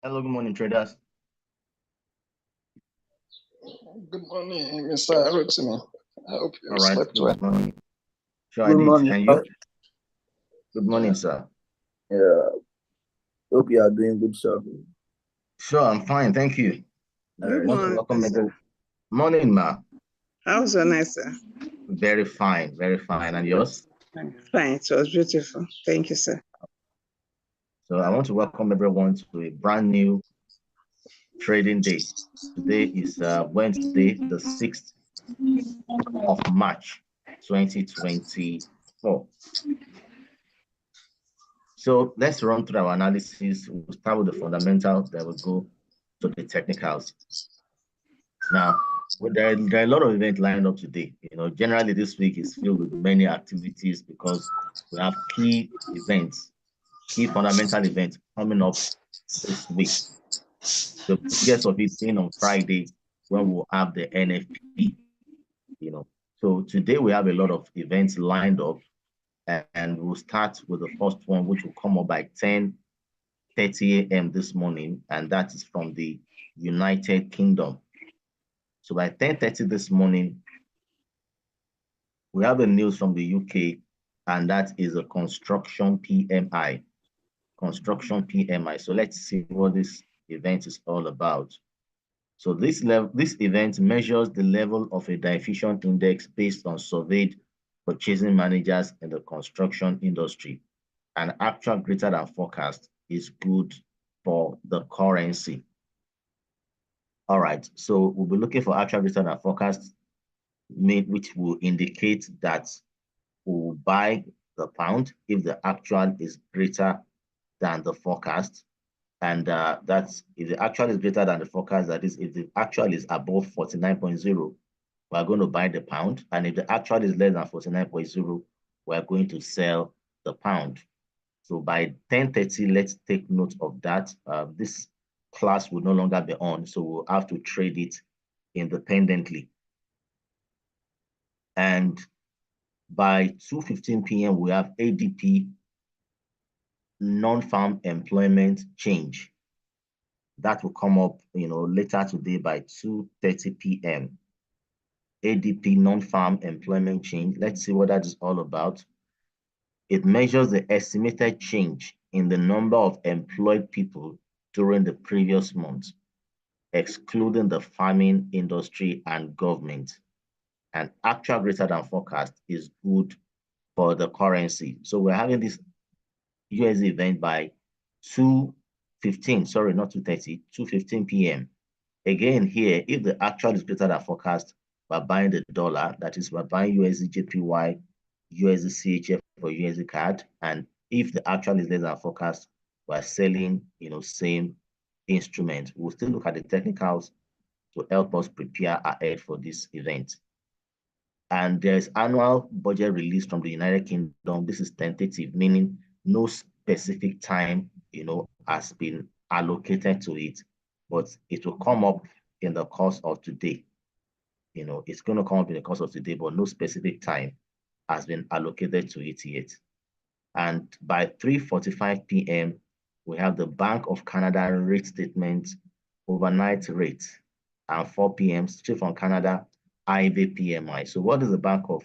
Hello, good morning, traders. Good morning, Mr. Rotimi. I hope you All right, slept well. good morning. Sure, I Good did. morning. And you? Good morning, sir. Yeah, hope you are doing good, sir. Sure, I'm fine. Thank you. Good Want to morning, welcome sir. everyone. Morning, ma. How's your night, sir? Very fine, very fine. And yours? Fine. It was beautiful. Thank you, sir. So I want to welcome everyone to a brand new trading day. Today is Wednesday, the 6th of March, 2024. So let's run through our analysis. We'll start with the fundamentals, then we'll go to the technicals. Now, there are a lot of events lined up today. Generally this week is filled with many activities because we have key events, key fundamental events coming up this week. The biggest of it being on Friday when we'll have the NFP. So today we have a lot of events lined up, and we'll start with the first one, which will come up by 10:30 a.m. this morning, and that is from the United Kingdom. So by 10:30 this morning, we have the news from the UK, and that is a construction PMI. Construction PMI. So let's see what this event is all about. So this event measures the level of a diffusion index based on surveyed purchasing managers in the construction industry. And actual greater than forecast is good for the currency. All right, so we'll be looking for actual greater than forecast, which will indicate that we'll buy the pound if the actual is greater than the forecast. And that's if the actual is greater than the forecast, that is, if the actual is above 49.0, we're going to buy the pound. And if the actual is less than 49.0, we're going to sell the pound. So by 10:30, let's take note of that. This class will no longer be on, so we'll have to trade it independently. And by 2:15 p.m., we have ADP non-farm employment change. That will come up, later today by 2:30 p.m. ADP non-farm employment change. Let's see what that is all about. It measures the estimated change in the number of employed people during the previous month, excluding the farming industry and government. And actual greater than forecast is good for the currency. So we're having this USD event by 2:15, sorry, not 2:30, 2:15 p.m. Again, here, if the actual is greater than forecast, we're buying the dollar. That is, we're buying USD JPY, USD CHF or USD CAD. And if the actual is less than forecast, we're selling, same instrument. We'll still look at the technicals to help us prepare ahead for this event. And there's annual budget release from the United Kingdom. This is tentative, meaning no specific time, has been allocated to it, but it will come up in the course of today. It's going to come up in the course of today, but no specific time has been allocated to it yet. And by 3:45 p.m., we have the Bank of Canada rate statement, overnight rate, and 4 p.m. straight from Canada, IV PMI. So what is the Bank of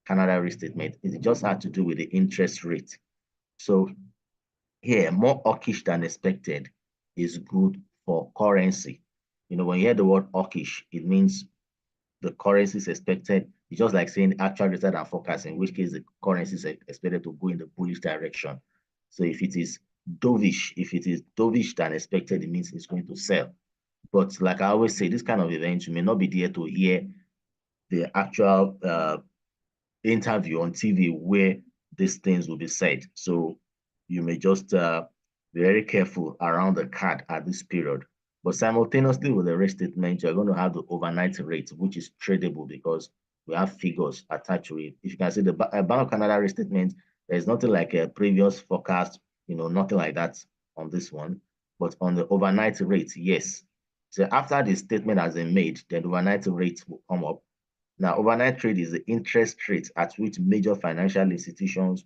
Canada rate statement? It just had to do with the interest rate. So here, more hawkish than expected is good for currency. When you hear the word hawkish, it means the currency is expected. It's just like saying actual greater than forecast, in which case the currency is expected to go in the bullish direction. So if it is dovish than expected, it means it's going to sell. But like I always say, this kind of event, you may not be there to hear the actual interview on TV where these things will be said. So you may just be very careful around the card at this period. But simultaneously with the rate statement, you're going to have the overnight rate, which is tradable because we have figures attached to it. If you can see the Bank of Canada rate statement, there's nothing like a previous forecast, nothing like that on this one. But on the overnight rate, yes. So after the statement has been made, then the overnight rate will come up. Now, overnight trade is the interest rate at which major financial institutions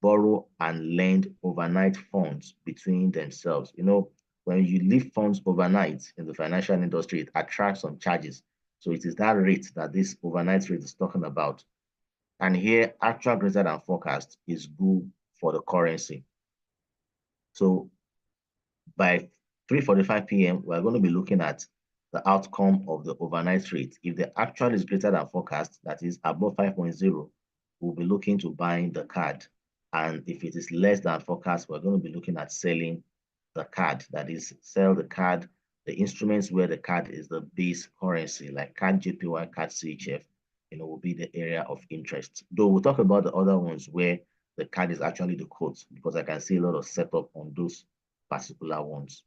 borrow and lend overnight funds between themselves. when you leave funds overnight in the financial industry, it attracts some charges. So it is that rate that this overnight rate is talking about. And here, actual greater than forecast is good for the currency. So by 3:45 p.m., we're going to be looking at the outcome of the overnight rate. If the actual is greater than forecast, that is above 5.0, we'll be looking to buying the card. And if it is less than forecast, we're going to be looking at selling the card. That is, sell the card, the instruments where the card is the base currency, like card JPY, card CHF, will be the area of interest. Though we'll talk about the other ones where the card is actually the quote, because I can see a lot of setup on those particular ones.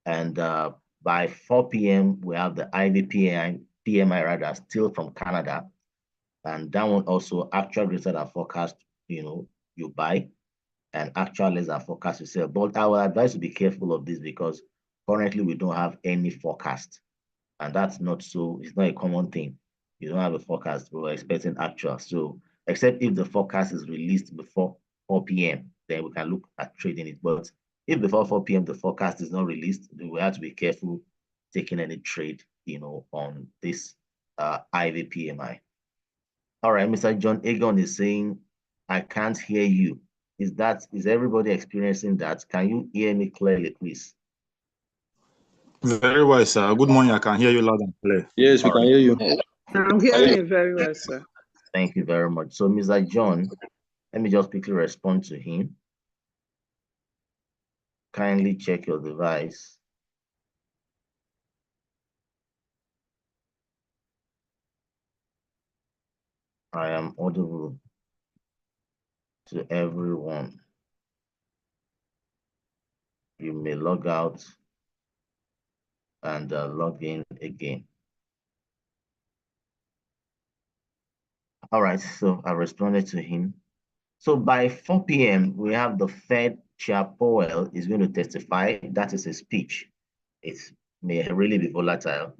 And by 4 p.m., we have the PMI rather, still from Canada. And that one also, actual greater than forecast, you buy, and actual less than forecast you sell. But I will advise you to be careful of this because currently we don't have any forecast. And that's not so, it's not a common thing. You don't have a forecast, but we're expecting actual. So except if the forecast is released before 4 p.m., then we can look at trading it. But if before 4 p.m. the forecast is not released, then we have to be careful taking any trade, on this PMI. All right, Mr. John Egon is saying, I can't hear you. Is everybody experiencing that? Can you hear me clearly, please? Very well, sir. Good morning. I can hear you loud and clear. Yes, we can hear you. I'm hearing you very well, sir. Thank you very much. So, Mr. John, let me just quickly respond to him. Kindly check your device. I am audible to everyone. You may log out and log in again. All right, so I responded to him. So by 4 p.m., we have the Fed Chair Powell is going to testify. That is a speech. It may really be volatile.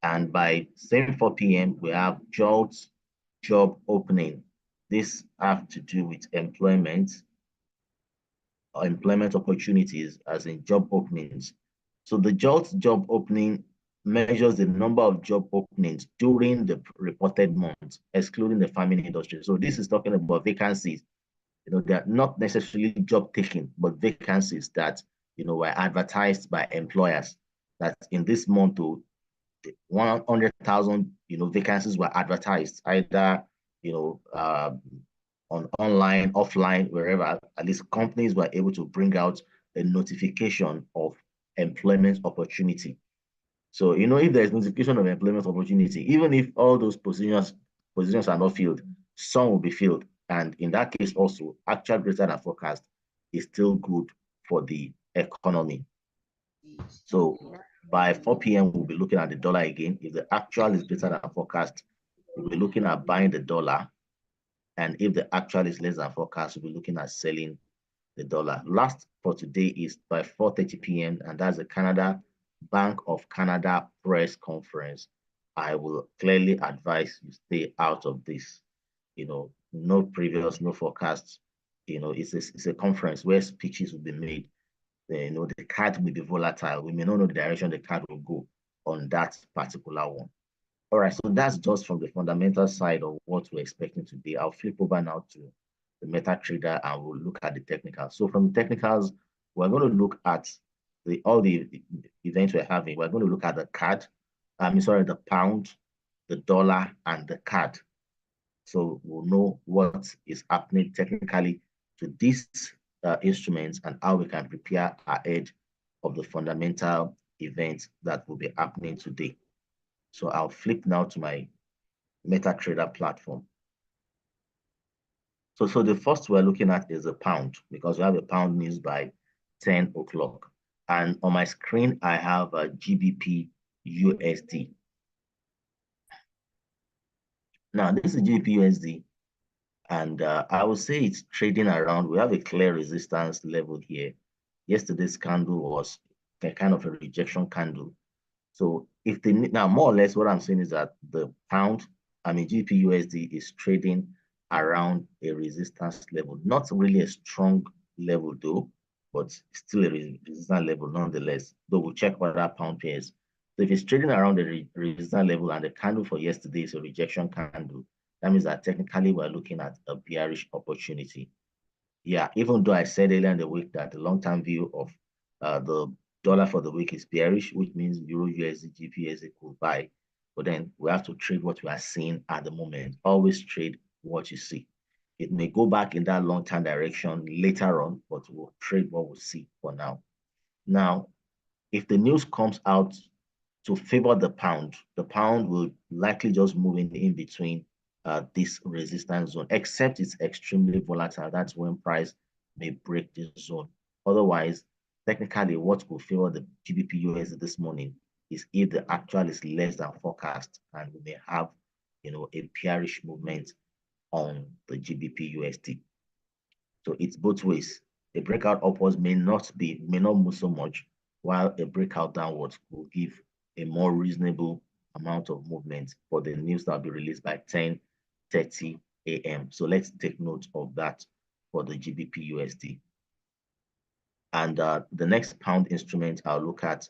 And by same 4 p.m., we have JOLTS job opening. This have to do with employment or employment opportunities, as in job openings. So the JOLTS job opening measures the number of job openings during the reported month, excluding the farming industry. So this is talking about vacancies. They are not necessarily job taking, but vacancies that, were advertised by employers that in this month, 100,000, vacancies were advertised either, on online, offline, wherever. At least companies were able to bring out a notification of employment opportunity. So, if there's notification of employment opportunity, even if all those positions are not filled, some will be filled. And in that case also, actual greater than forecast is still good for the economy. So by 4 p.m., we'll be looking at the dollar again. If the actual is greater than forecast, we'll be looking at buying the dollar. And if the actual is less than forecast, we'll be looking at selling the dollar. Last for today is by 4:30 p.m., and that's the Bank of Canada press conference. I will clearly advise you stay out of this. No previous, no forecasts. It's a conference where speeches will be made. The card will be volatile. We may not know the direction the card will go on that particular one. All right, so that's just from the fundamental side of what we're expecting today. I'll flip over now to the MetaTrader and we'll look at the technicals. So from the technicals, we're going to look at all the events we're having. We're going to look at the card, the pound, the dollar, and the card. So we'll know what is happening technically to these instruments and how we can prepare ahead of the fundamental events that will be happening today. So I'll flip now to my MetaTrader platform. So the first we're looking at is the pound, because we have a pound news by 10 o'clock. And on my screen, I have a GBP USD. Now, this is GBP USD. And I would say it's trading around. We have a clear resistance level here. Yesterday's candle was a kind of a rejection candle. So if they now more or less what I'm saying is that the pound, GBP USD is trading around a resistance level, not really a strong level though, but still a resistance level nonetheless, though we'll check other pound pairs. So if it's trading around the resistance level and the candle for yesterday is a rejection candle, that means that technically we're looking at a bearish opportunity. Yeah, even though I said earlier in the week that the long-term view of the dollar for the week is bearish, which means Euro USD GBP could buy. But then we have to trade what we are seeing at the moment. Always trade what you see. It may go back in that long-term direction later on, but we'll trade what we see for now. Now, if the news comes out to favor the pound will likely just move in between this resistance zone, except it's extremely volatile. That's when price may break this zone. Otherwise, technically, what will favor the GBP USD this morning is if the actual is less than forecast, and we may have, a bearish movement on the GBP USD. So it's both ways. A breakout upwards may not move so much, while a breakout downwards will give a more reasonable amount of movement for the news that will be released by 10:30 a.m. So let's take note of that for the GBP USD. And the next pound instrument I'll look at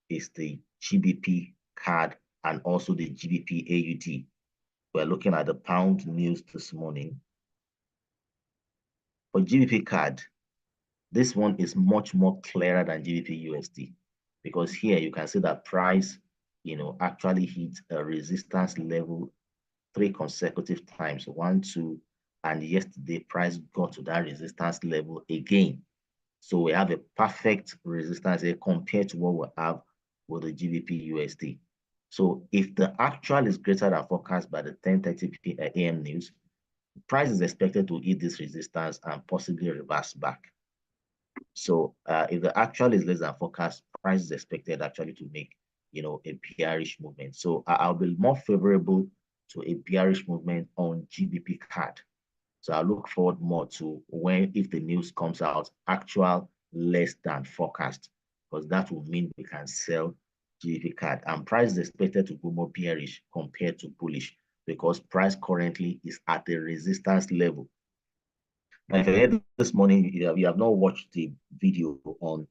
is the GBP CAD and also the GBP AUD. We're looking at the pound news this morning. For GBP CAD, this one is much more clearer than GBP USD, because here you can see that price, actually hit a resistance level 3 consecutive times, 1, 2, and yesterday price got to that resistance level again. So we have a perfect resistance here compared to what we have with the GBP USD. So if the actual is greater than forecast by the 10:30 a.m. news, price is expected to hit this resistance and possibly reverse back. So if the actual is less than forecast, price is expected actually to make, a bearish movement. So I'll be more favorable to a bearish movement on GBP CAD. So I look forward more to if the news comes out, actual less than forecast, because that will mean we can sell GBP CAD. And price is expected to go more bearish compared to bullish, because price currently is at the resistance level. Now, if you're here this morning, you have not watched the video on,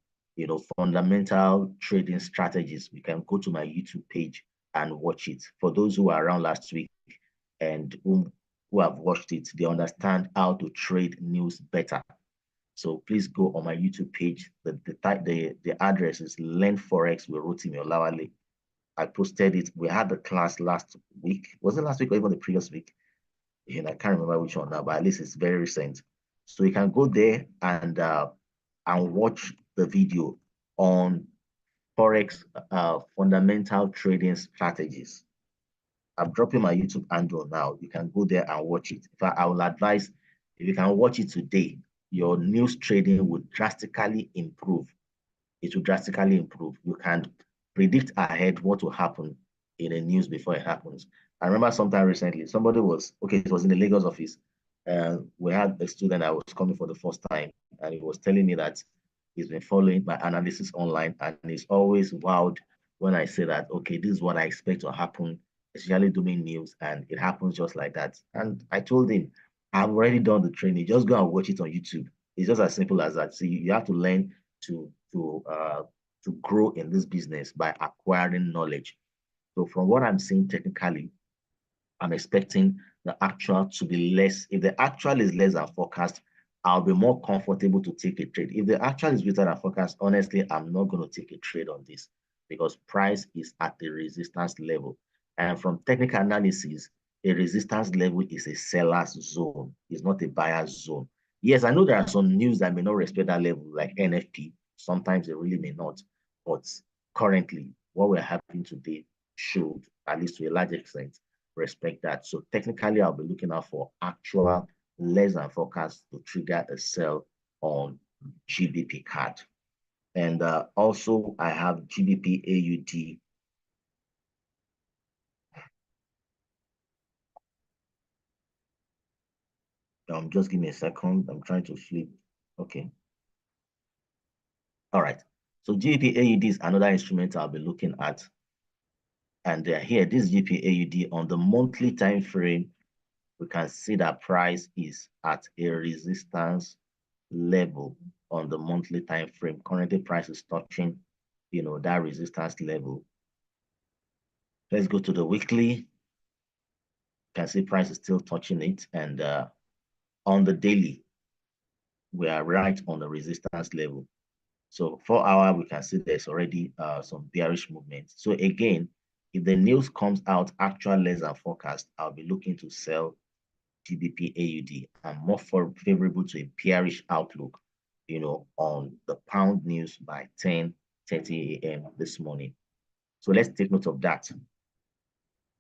fundamental trading strategies, you can go to my YouTube page and watch it. For those who were around last week and who have watched it, they understand how to trade news better. So please go on my YouTube page. The address is Learn Forex with Rotimi Olawale. I posted it. We had the class last week. Was it last week or even the previous week? I can't remember which one now, but at least it's very recent. So you can go there and watch the video on Forex fundamental trading strategies. I'm dropping my YouTube handle now. You can go there and watch it. In fact, I will advise, if you can watch it today, your news trading will drastically improve. It will drastically improve. You can predict ahead what will happen in the news before it happens. I remember sometime recently, it was in the Lagos office. We had a student that was coming for the first time, and he was telling me that he's been following my analysis online, and he's always wowed when I say that, okay, this is what I expect to happen, especially doing news, and it happens just like that. And I told him, I've already done the training. Just go and watch it on YouTube. It's just as simple as that. See, you have to learn to grow in this business by acquiring knowledge. So from what I'm seeing technically, I'm expecting the actual to be less. If the actual is less than forecast, I'll be more comfortable to take a trade. If the actual is greater than forecast, honestly, I'm not going to take a trade on this, because price is at the resistance level. And from technical analysis, a resistance level is a seller's zone. It's not a buyer's zone. Yes, I know there are some news that may not respect that level, like NFP. Sometimes they really may not. But currently, what we're having today should, at least to a large extent, respect that. So technically, I'll be looking out for actual less than forecast to trigger a sell on GBP CAD. And also, I have GBP AUD. Just give me a second. I'm trying to flip. Okay. All right. So GBP AUD is another instrument I'll be looking at. And here, this GBP AUD on the monthly time frame, we can see that price is at a resistance level on the monthly time frame. Currently, price is touching, that resistance level. Let's go to the weekly. You can see price is still touching it, and on the daily, we are right on the resistance level. So 4 hour, we can see there's already some bearish movement. So again, if the news comes out actual less than forecast, I'll be looking to sell GBP AUD. I'm more favorable to a bearish outlook, on the pound news by 10:30 a.m. this morning. So let's take note of that.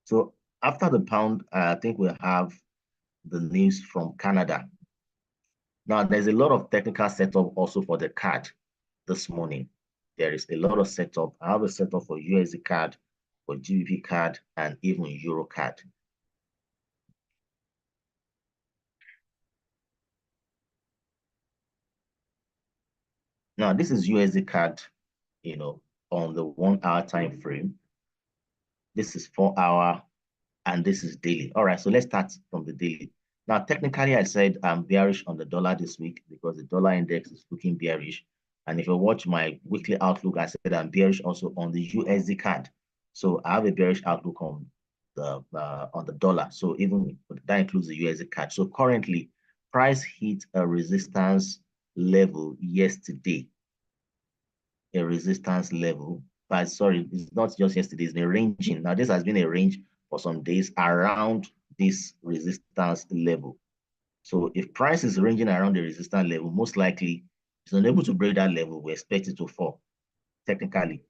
So after the pound, I think we'll have the news from Canada. Now, there's a lot of technical setup also for the CAD this morning. There is a lot of setup. I have a setup for USD CAD, for GBP CAD, and even Euro CAD. Now, this is USD CAD, on the 1 hour time frame. This is 4 hour, and this is daily. All right, so let's start from the daily. Now, technically, I said I'm bearish on the dollar this week because the dollar index is looking bearish. And if you watch my weekly outlook, I said I'm bearish also on the USD CAD. So I have a bearish outlook on the dollar. So even that includes the USD CAD. So currently, price hit a resistance level yesterday. A resistance level, but sorry, it's not just yesterday, it's a ranging. Now, this has been a range for some days around this resistance level. So if price is ranging around the resistance level, most likely it's unable to break that level. We expect it to fall, technically.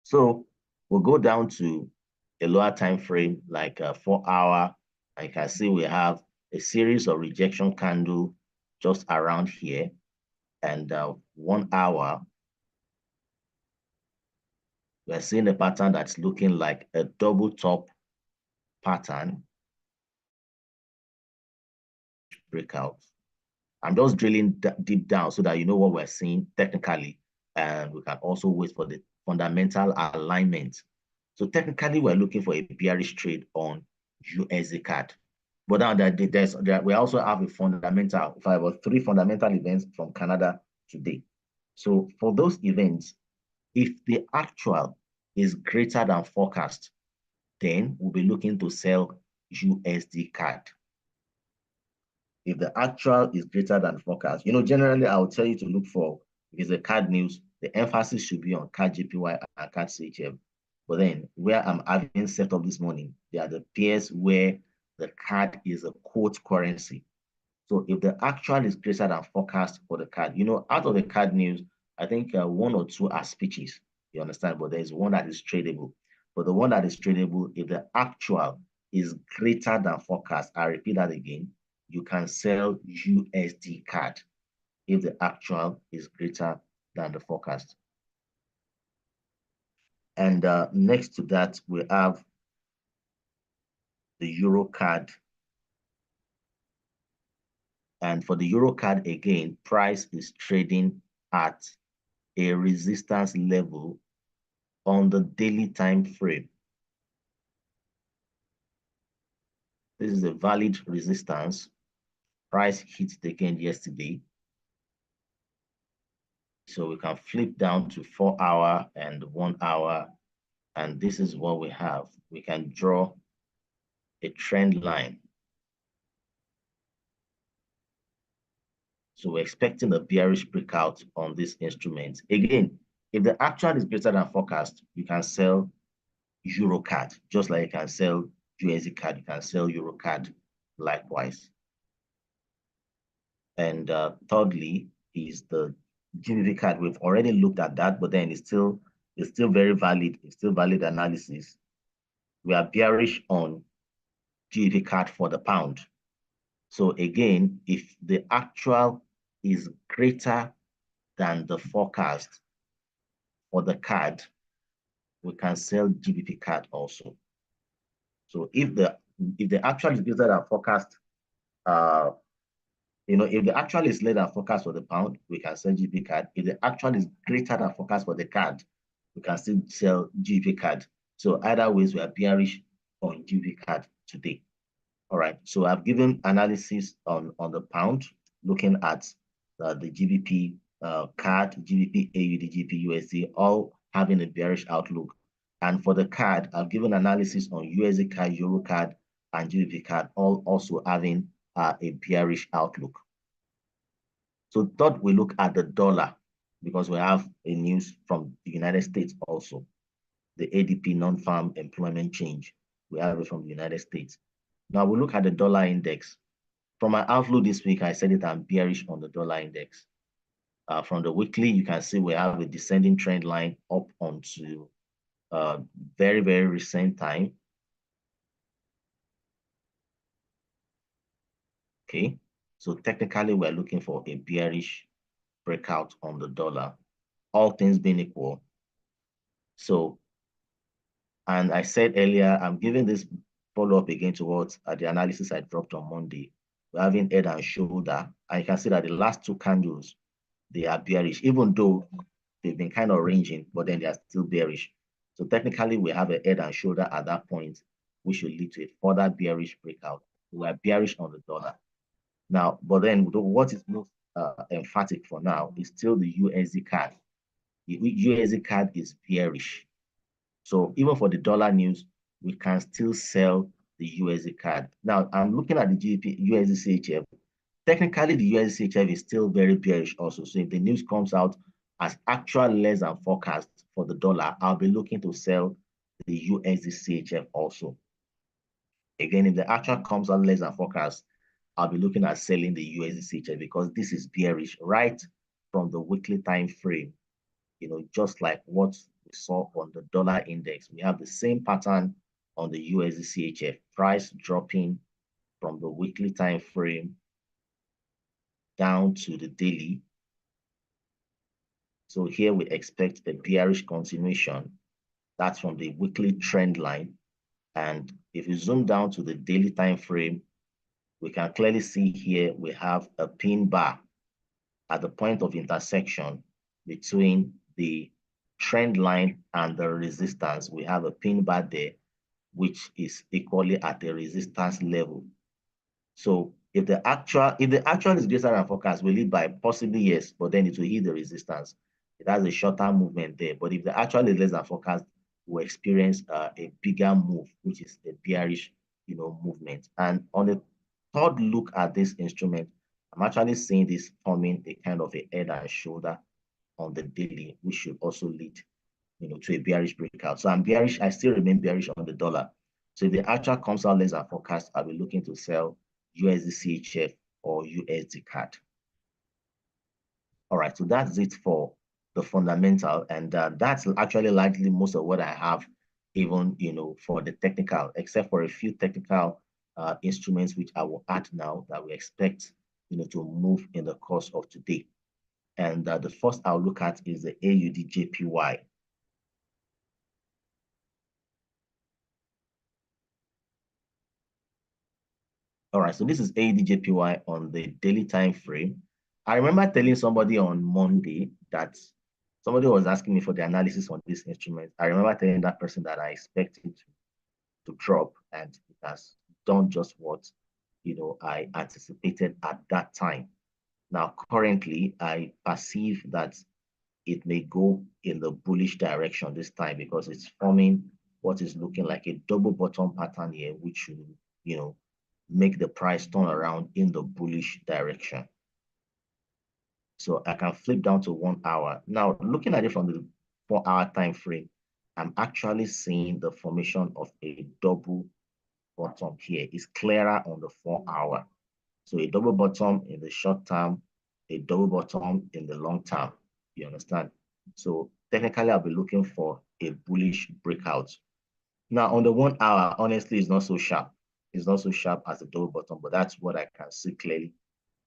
So we'll go down to a lower time frame, like a 4 hour. And you can see we have a series of rejection candle just around here. And 1 hour, we're seeing a pattern that's looking like a double top pattern breakout. I'm just drilling deep down so that you know what we're seeing technically, and we can also wait for the fundamental alignment. So technically, we're looking for a bearish trade on USD CAD. But now we also have a fundamental, about 3 fundamental events from Canada today. So for those events, if the actual is greater than forecast, then we'll be looking to sell USD CAD. If the actual is greater than forecast, generally I will tell you to look for, if it's a CAD news, the emphasis should be on CAD JPY and CAD CHF. But then where I'm having set up this morning, they are the pairs where the CAD is a quote currency. So if the actual is greater than forecast for the CAD, out of the CAD news, I think 1 or 2 are speeches, you understand? But there's one that is tradable. But the one that is tradable, if the actual is greater than forecast, I repeat that again, you can sell USD CAD if the actual is greater than the forecast. And next to that, we have the Euro CAD. And for the Euro CAD, again, price is trading at a resistance level on the daily time frame. This is a valid resistance. Price hit it again yesterday. So we can flip down to 4 hour and 1 hour. And this is what we have. We can draw a trend line. So we're expecting a bearish breakout on this instrument. Again, if the actual is greater than forecast, you can sell Euro CAD, just like you can sell USD CAD, you can sell Euro CAD likewise. And thirdly is the GBP CAD. We've already looked at that, but then it's still very valid. It's still valid analysis. We are bearish on GBP CAD for the pound. So again, if the actual is greater than the forecast for the CAD, we can sell GBP CAD also. So if the actual is greater than forecast, if the actual is less than forecast for the pound, we can sell GBP CAD. If the actual is greater than forecast for the CAD, we can still sell GBP CAD. So either ways, we are bearish on GBP CAD today. All right, so I've given analysis on the pound, looking at the GBP CAD, GBP AUD, GBP USD, all having a bearish outlook. And for the CAD, I've given analysis on USD CAD, Euro CAD, and GBP CAD, all also having a bearish outlook. So third, we look at the dollar, because we have a news from the United States also. The ADP non-farm employment change, we have it from the United States. Now we look at the dollar index. From my outlook this week, I said that I'm bearish on the dollar index. From the weekly, you can see we have a descending trend line up onto very, very recent time. Okay, so technically we're looking for a bearish breakout on the dollar, all things being equal. So, and I said earlier, I'm giving this follow-up again towards the analysis I dropped on Monday. We're having head and shoulder, and you can see that the last two candles, they are bearish, even though they've been kind of ranging, but then they are still bearish. So technically, we have a head and shoulder at that point, which should lead to a further bearish breakout. We are bearish on the dollar. Now, but then what is most emphatic for now is still the USD CAD. The USD CAD is bearish. So even for the dollar news, we can still sell the USD CAD. Now, I'm looking at the GBP USD CHF. Technically, the USD CHF is still very bearish also. So if the news comes out as actual less than forecast for the dollar, I'll be looking to sell the USD CHF also. Again, if the actual comes out less than forecast, I'll be looking at selling the USD CHF because this is bearish right from the weekly time frame. You know, just like what we saw on the dollar index, we have the same pattern on the USD CHF, price dropping from the weekly time frame down to the daily. So here we expect a bearish continuation. That's from the weekly trend line. And if you zoom down to the daily time frame, we can clearly see here we have a pin bar at the point of intersection between the trend line and the resistance. We have a pin bar there, which is equally at the resistance level. So if the actual is greater than forecast, will it buy? Possibly yes, but then it will hit the resistance. It has a shorter movement there. But if the actual is less than forecast, we'll experience a bigger move, which is a bearish, movement. And on the third look at this instrument, I'm actually seeing this forming a kind of a head and shoulder on the daily, which should also lead, to a bearish breakout. So I'm bearish. I still remain bearish on the dollar. So if the actual comes out less than forecast, I'll be looking to sell USD CHF or USD CAD. All right, so that's it for the fundamental, and that's actually likely most of what I have, even for the technical, except for a few technical instruments which I will add now that we expect to move in the course of today. And the first I'll look at is the AUD JPY. All right, so this is AUD JPY on the daily time frame. I remember telling somebody on Monday that somebody was asking me for the analysis on this instrument. I remember telling that person that I expected to drop, and it has done just what I anticipated at that time. Now, currently, I perceive that it may go in the bullish direction this time because it's forming what is looking like a double bottom pattern here, which should, make the price turn around in the bullish direction. So I can flip down to 1 hour. Now, looking at it from the 4-hour time frame, I'm actually seeing the formation of a double bottom here. It's clearer on the 4-hour. So a double bottom in the short term, a double bottom in the long term. You understand? So technically, I'll be looking for a bullish breakout. Now, on the 1 hour, honestly, it's not so sharp. It's not so sharp as a double bottom, but that's what I can see clearly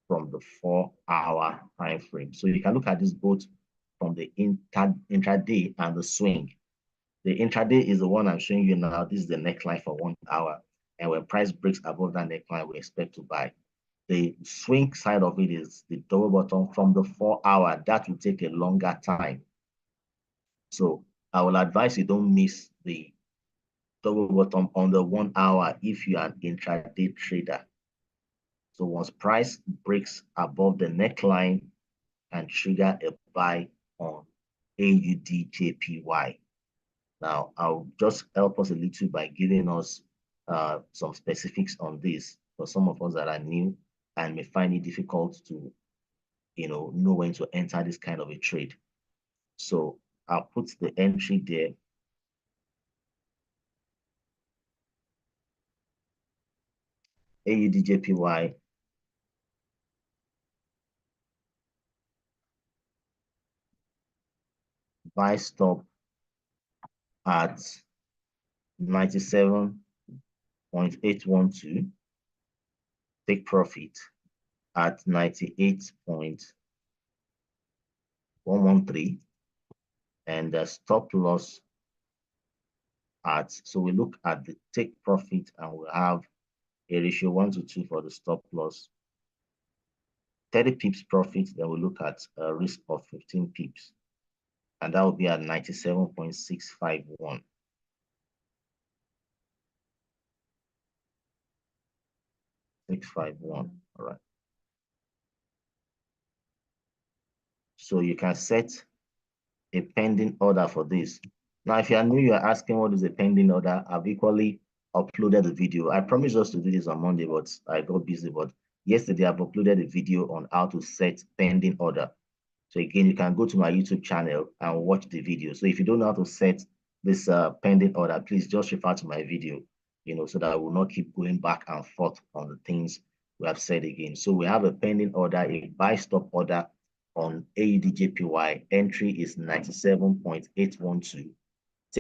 from the 4-hour time frame. So you can look at this both from the intraday and the swing. The intraday is the one I'm showing you now. This is the neckline for 1 hour. And when price breaks above that neckline, we expect to buy. The swing side of it is the double bottom from the 4-hour. That will take a longer time. So I will advise you don't miss the double bottom on the 1 hour if you are an intraday trader. So once price breaks above the neckline, and trigger a buy on AUDJPY. Now, I'll just help us a little by giving us some specifics on this for some of us that are new and may find it difficult to, know when to enter this kind of a trade. So I'll put the entry there. AUDJPY. Buy stop at 97.812. Take profit at 98.113. And the stop loss at, so we look at the take profit and we have a ratio 1:2 for the stop loss. 30 pips profit, then we look at a risk of 15 pips. And that will be at 97.651. All right. So you can set a pending order for this. Now, if you are new, you are asking what is a pending order. I've equally uploaded the video. I promised us to do this on Monday, but I got busy. But yesterday, I've uploaded a video on how to set pending order. So again, you can go to my YouTube channel and watch the video. So if you don't know how to set this pending order, please just refer to my video, so that I will not keep going back and forth on the things we have said again. So we have a pending order, a buy stop order on AUDJPY. Entry is 97.812.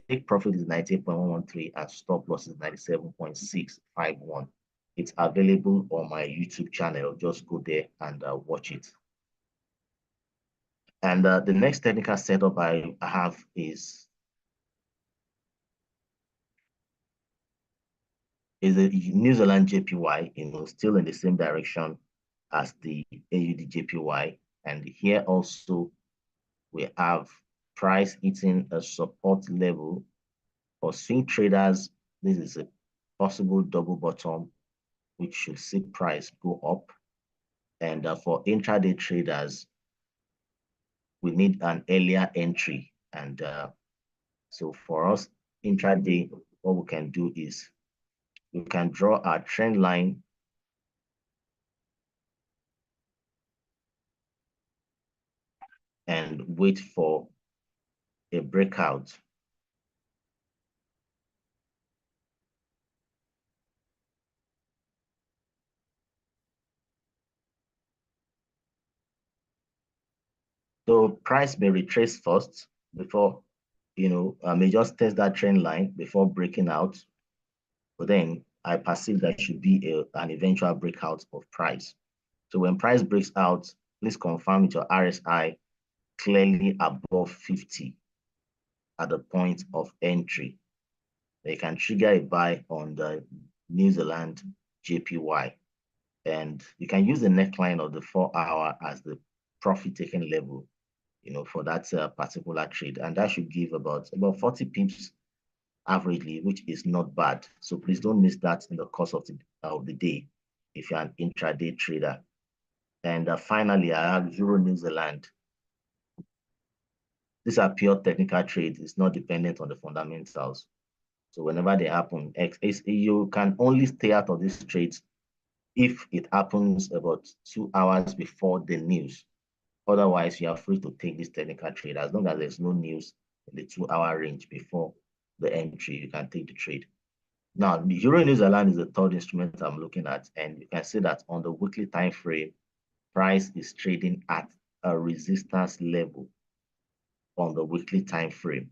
Take profit is 98.113 and stop loss is 97.651. It's available on my YouTube channel. Just go there and watch it. And the next technical setup I have is a New Zealand JPY, still in the same direction as the AUDJPY. And here also we have price hitting a support level. For swing traders, this is a possible double bottom, which should see price go up. And for intraday traders, we need an earlier entry. And so for us, intraday, what we can do is we can draw our trend line and wait for a breakout. So price may retrace first before, I may just test that trend line before breaking out. But then I perceive that should be an eventual breakout of price. So when price breaks out, please confirm with your RSI clearly above 50 at the point of entry. They can trigger a buy on the New Zealand JPY. And you can use the neckline of the 4 hour as the profit-taking level, for that particular trade. And that should give about 40 pips averagely, which is not bad. So please don't miss that in the course of the day if you're an intraday trader. And finally, I have Euro New Zealand. These are pure technical trades. It's not dependent on the fundamentals. So whenever they happen, you can only stay out of these trades if it happens about 2 hours before the news. Otherwise, you are free to take this technical trade. As long as there's no news in the 2 hour range before the entry, you can take the trade. Now, the Euro New Zealand is the third instrument I'm looking at, and you can see that on the weekly time frame, price is trading at a resistance level on the weekly time frame.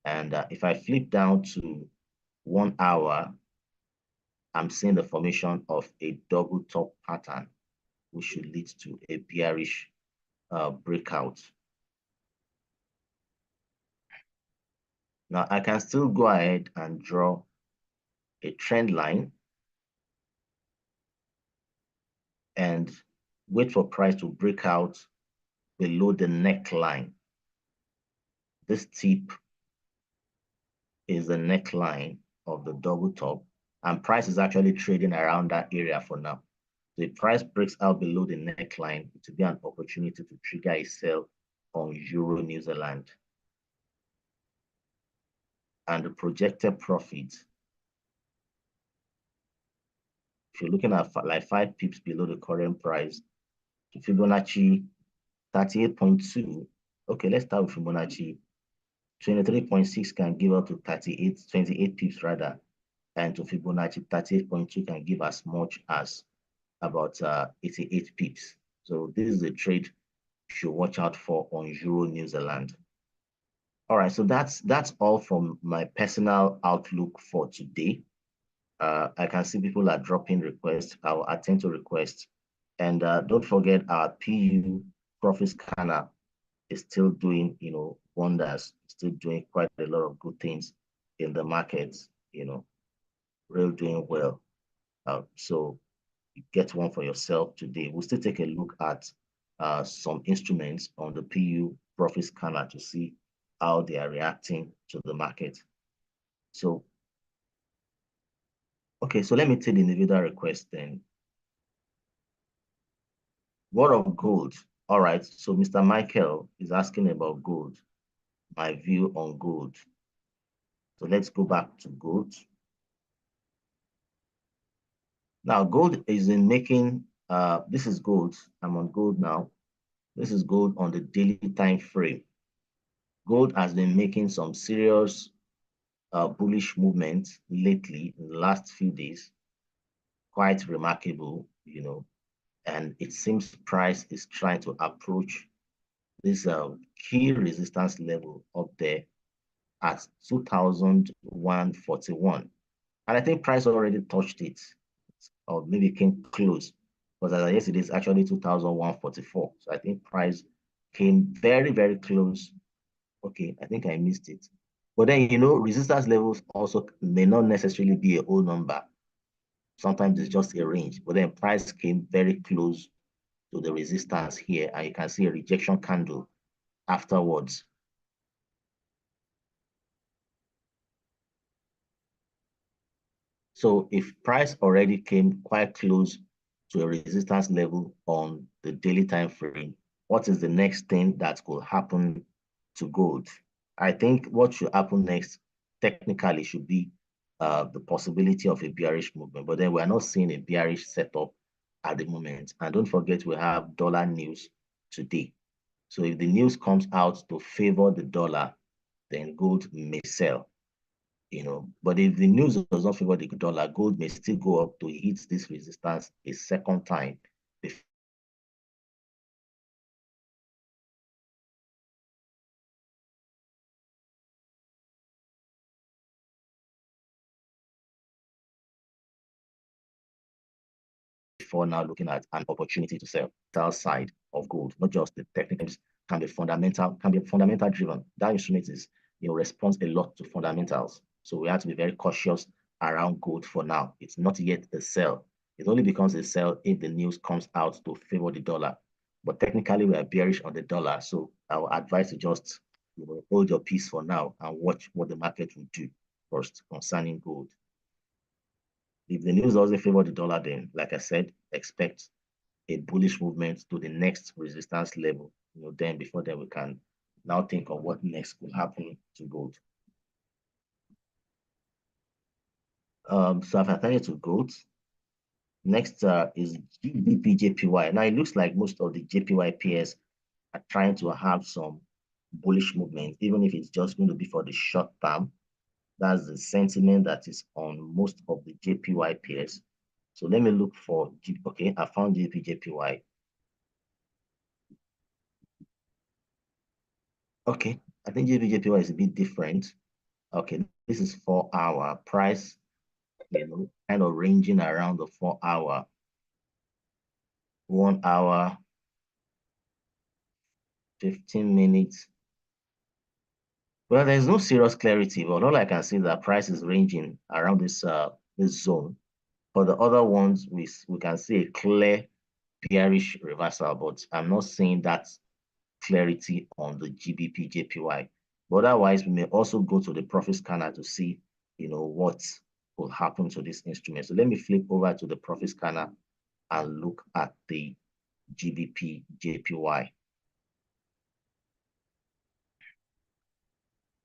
And if I flip down to 1 hour, I'm seeing the formation of a double top pattern, which should lead to a bearish breakout. Now, I can still go ahead and draw a trend line and wait for price to break out below the neckline. This tip is the neckline. of the double top, and price is actually trading around that area for now. So if price breaks out below the neckline, it will be an opportunity to trigger a sell on Euro New Zealand. And the projected profit, if you're looking at like 5 pips below the current price, to Fibonacci 38.2. Okay, let's start with Fibonacci. 23.6 can give up to 28 pips rather, and to Fibonacci 38.2 can give as much as about 88 pips. So this is a trade you should watch out for on Euro New Zealand. All right, so that's all from my personal outlook for today. I can see people are dropping requests. I'll attend to requests. And don't forget our PU profit scanner is still doing, wonders, still doing quite a lot of good things in the markets, really doing well. So get one for yourself today. We'll still take a look at some instruments on the PU profit scanner to see how they are reacting to the market. So, okay, so let me take the individual request then. What of gold? All right, so Mr. Michael is asking about gold, my view on gold. So let's go back to gold. Now, gold is in making, this is gold. I'm on gold now. This is gold on the daily time frame. Gold has been making some serious bullish movement lately in the last few days. Quite remarkable, and it seems price is trying to approach this key resistance level up there at 2,141. And I think price already touched it, or maybe came close, because as of yesterday, it's actually 2,144. So I think price came very, very close. Okay, I think I missed it. But then, resistance levels also may not necessarily be a whole number. Sometimes it's just a range, but then price came very close to the resistance here, and you can see a rejection candle afterwards. So if price already came quite close to a resistance level on the daily time frame, what is the next thing that could happen to gold? I think what should happen next technically should be the possibility of a bearish movement, but then we're not seeing a bearish setup at the moment. And don't forget, we have dollar news today. So if the news comes out to favor the dollar, then gold may sell. But if the news does not favor the dollar, gold may still go up to hit this resistance a second time before now looking at an opportunity to sell. Sell side of gold, not just the technicals, can be fundamental driven. That instrument is, responds a lot to fundamentals. So we have to be very cautious around gold for now. It's not yet a sell. It only becomes a sell if the news comes out to favor the dollar. But technically, we are bearish on the dollar. So I will advise to just hold your peace for now and watch what the market will do first concerning gold. If the news doesn't favor the dollar, then, like I said, expect a bullish movement to the next resistance level. Then before then we can now think of what next will happen to gold. So I've attended to gold. Next is GBP JPY. Now it looks like most of the JPY pairs are trying to have some bullish movement, even if it's just going to be for the short term. That's the sentiment that is on most of the JPY pairs. So let me look for, okay, I found JPY. Okay, I think JPY is a bit different. Okay, this is 4-hour price, kind of ranging around the 4-hour, 1 hour, 15 minutes. Well, there's no serious clarity, but all I can see is that price is ranging around this zone. For the other ones, we can see a clear bearish reversal, but I'm not seeing that clarity on the GBP JPY. But otherwise, we may also go to the profit scanner to see what will happen to this instrument. So let me flip over to the profit scanner and look at the GBP JPY.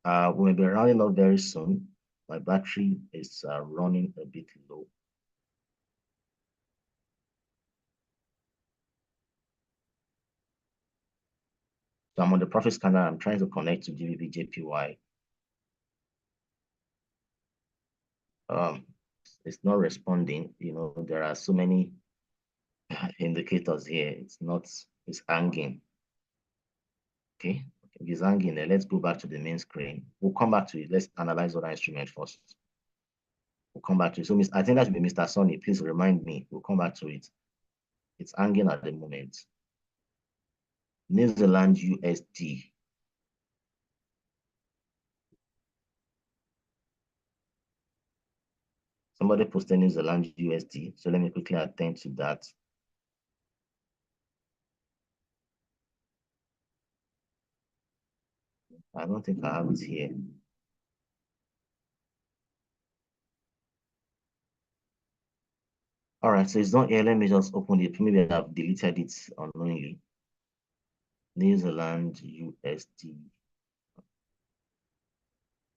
We will be running up very soon. My battery is running a bit low. So I'm on the profit scanner. I'm trying to connect to GBP JPY. It's not responding. There are so many indicators here. It's hanging. Okay, if it's hanging there, let's go back to the main screen. We'll come back to it. Let's analyze other instrument first. We'll come back to it. So I think that should be Mr. Sonny. Please remind me. We'll come back to it. It's hanging at the moment. New Zealand USD. Somebody posted New Zealand USD. So let me quickly attend to that. I don't think I have it here. All right, so it's not here. Let me just open it. Maybe I've deleted it unknowingly. New Zealand USD.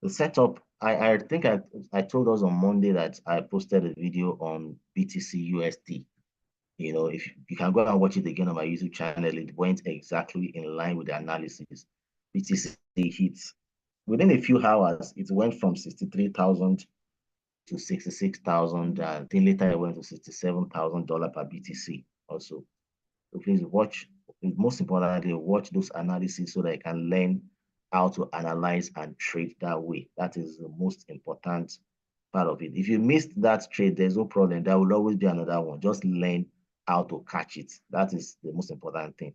The setup, I think I told us on Monday that I posted a video on BTC USD. If you can go and watch it again on my YouTube channel, it went exactly in line with the analysis. BTC hits within a few hours, it went from 63,000 to 66,000. I think later it went to $67,000 per BTC also. So please watch, most importantly, watch those analyses so that you can learn how to analyze and trade that way. That is the most important part of it. If you missed that trade, there's no problem. There will always be another one. Just learn how to catch it. That is the most important thing.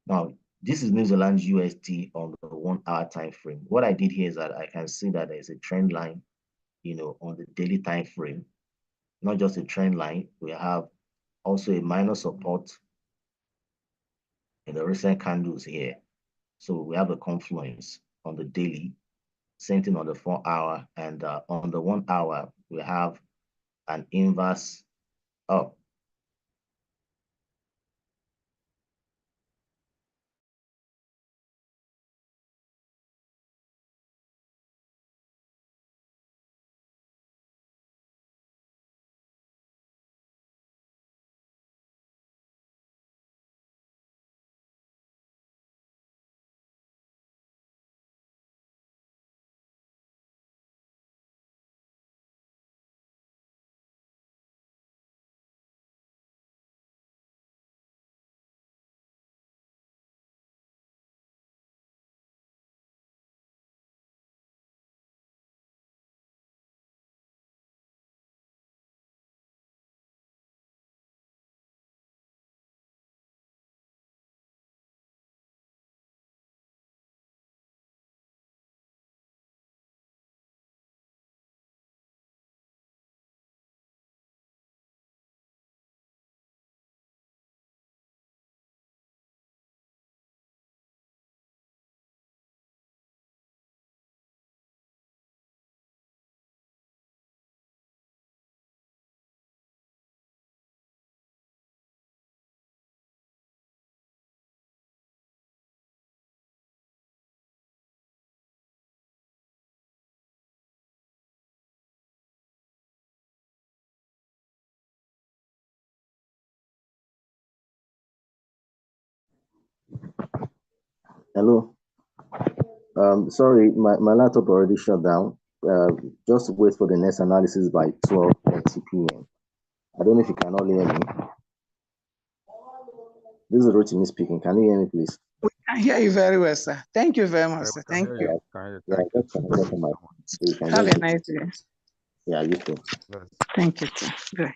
Now, this is New Zealand USD on the 1 hour time frame. What I did here is that I can see that there's a trend line, on the daily time frame. Not just a trend line, we have also a minor support in the recent candles here. So we have a confluence on the daily, same thing on the 4 hour, and on the 1 hour, we have an inverse up. Hello. Sorry, my laptop already shut down. Just wait for the next analysis by 12:30 p.m. I don't know if you can all hear me. This is Rotimi speaking. Can you hear me, please? We can hear you very well, sir. Thank you very much, sir. Thank you. Yeah, just connect on my. Have a nice day. Yeah, you too. Thank you, sir. Good.